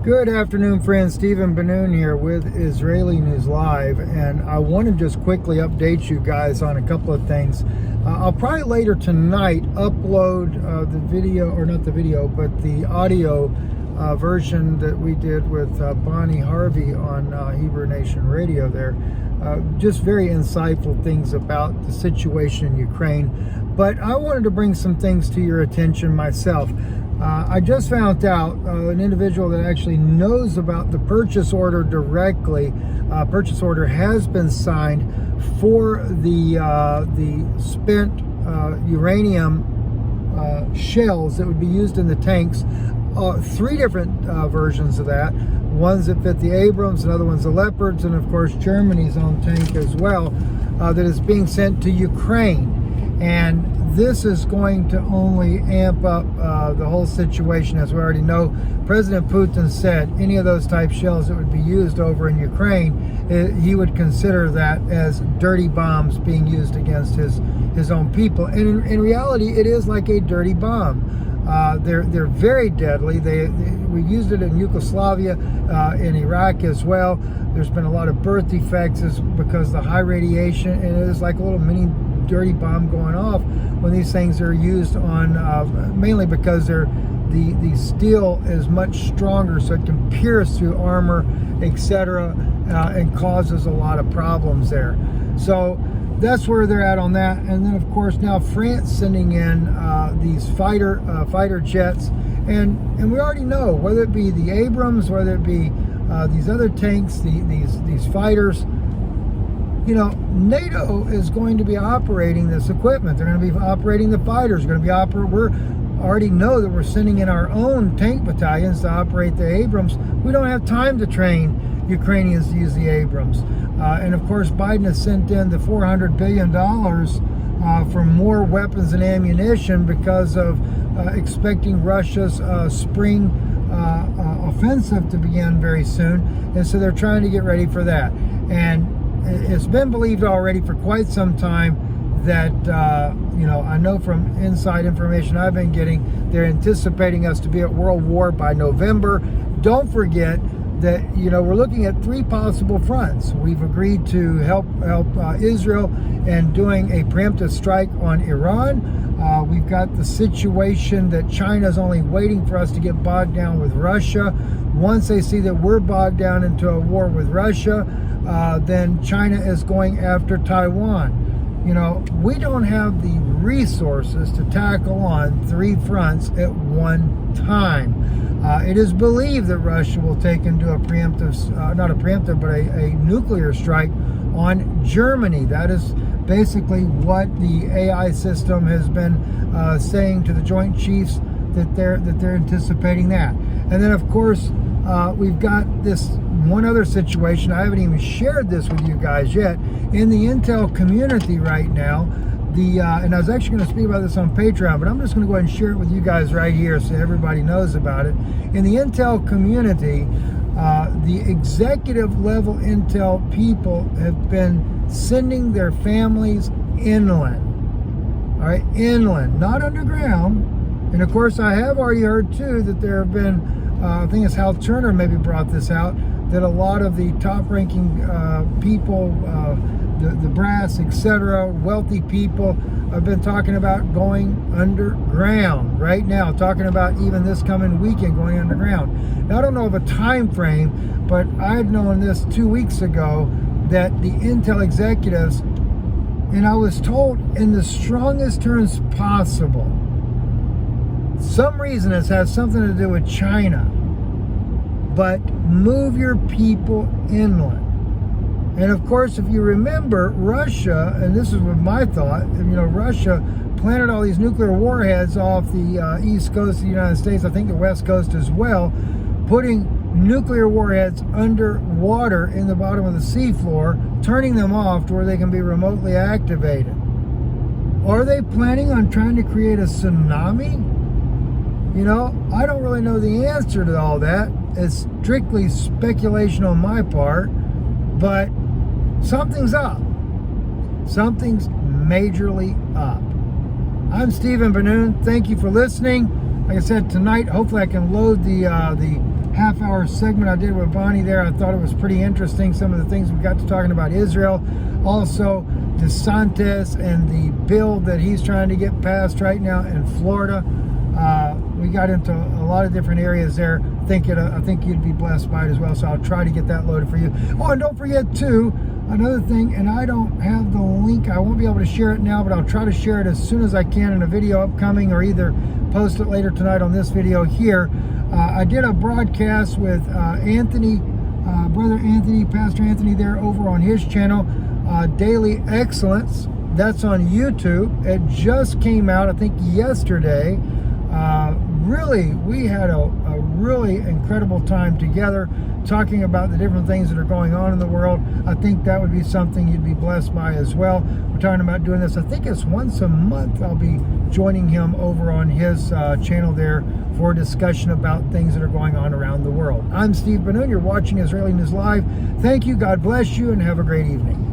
Good afternoon, friends. Stephen Benoon here with Israeli News Live, and I want to just quickly update you guys on a couple of things. I'll probably later tonight upload the video, or not the video, but the audio version that we did with Bonnie Harvey on Hebrew Nation Radio there. Just very insightful things about the situation in Ukraine. But I wanted to bring some things to your attention myself. I just found out an individual that actually knows about the purchase order directly. Purchase order has been signed for the spent uranium shells that would be used in the tanks. Three different versions of that. Ones that fit the Abrams, another one's the Leopards, and of course Germany's own tank as well, that is being sent to Ukraine. And this is going to only amp up the whole situation. As we already know, President Putin said any of those type shells that would be used over in Ukraine, he would consider that as dirty bombs being used against his own people. And in reality, it is like a dirty bomb. They're very deadly. We've used it in Yugoslavia, in Iraq as well. There's been a lot of birth defects because of the high radiation, and it is like a little mini dirty bomb going off when these things are used on, mainly because the steel is much stronger, so it can pierce through armor, etc., and causes a lot of problems there. So that's where they're at on that. And then of course now France sending in these fighter jets, and we already know, whether it be the Abrams, whether it be these other tanks, these fighters, you know, NATO is going to be operating this equipment. They're going to be operating the fighters. We're already know that we're sending in our own tank battalions to operate the Abrams. We don't have time to train Ukrainians to use the Abrams. And of course, Biden has sent in the $400 billion for more weapons and ammunition because of expecting Russia's spring offensive to begin very soon. And so they're trying to get ready for that. And it's been believed already for quite some time that, you know, I know from inside information I've been getting, they're anticipating us to be at world war by November. Don't forget that, you know, we're looking at three possible fronts. We've agreed to help Israel and doing a preemptive strike on Iran. We've got the situation that China's only waiting for us to get bogged down with Russia. Once they see that we're bogged down into a war with Russia, then China is going after Taiwan. You know, we don't have the resources to tackle on three fronts at one time. It is believed that Russia will take into a preemptive, not a preemptive, but a nuclear strike on Germany. That is basically what the AI system has been saying to the Joint Chiefs, that they're anticipating that. And then of course, we've got this one other situation. I haven't even shared this with you guys yet. In the Intel community right now, and I was actually going to speak about this on Patreon, but I'm just going to go ahead and share it with you guys right here so everybody knows about it. In the Intel community, the executive level Intel people have been sending their families inland. All right, inland, not underground. And of course, I have already heard too that there have been, I think it's Hal Turner maybe brought this out, that a lot of the top-ranking people, the brass, etc., wealthy people, have been talking about going underground right now, talking about even this coming weekend going underground. Now, I don't know of a time frame, but I had known this 2 weeks ago that the Intel executives, and I was told in the strongest terms possible, some reason it has something to do with China, but move your people inland. And of course, if you remember, Russia, and this is what my thought, you know, Russia planted all these nuclear warheads off the east coast of the United States, I think the west coast as well, putting nuclear warheads underwater in the bottom of the seafloor, turning them off to where they can be remotely activated. Are they planning on trying to create a tsunami? You know, I don't really know the answer to all that. It's strictly speculation on my part, but something's up. Something's majorly up. I'm Stephen Benoon. Thank you for listening. like I said, tonight, hopefully I can load the half-hour segment I did with Bonnie there. I thought it was pretty interesting, some of the things we got to talking about Israel. Also, DeSantis and the bill that he's trying to get passed right now in Florida. We got into a lot of different areas there. I think you'd be blessed by it as well, so I'll try to get that loaded for you. Oh, and don't forget, too, another thing, and I don't have the link. I won't be able to share it now, but I'll try to share it as soon as I can in a video upcoming, or either post it later tonight on this video here. I did a broadcast with Anthony, Brother Anthony, Pastor Anthony there over on his channel, Daily Excellence. That's on YouTube. It just came out, I think, yesterday. Really, we had a really incredible time together talking about the different things that are going on in the world. I think that would be something you'd be blessed by as well. We're talking about doing this. I think it's once a month I'll be joining him over on his channel there for a discussion about things that are going on around the world. I'm Steve Benoon. You're watching Israeli News Live. Thank you. God bless you, and have a great evening.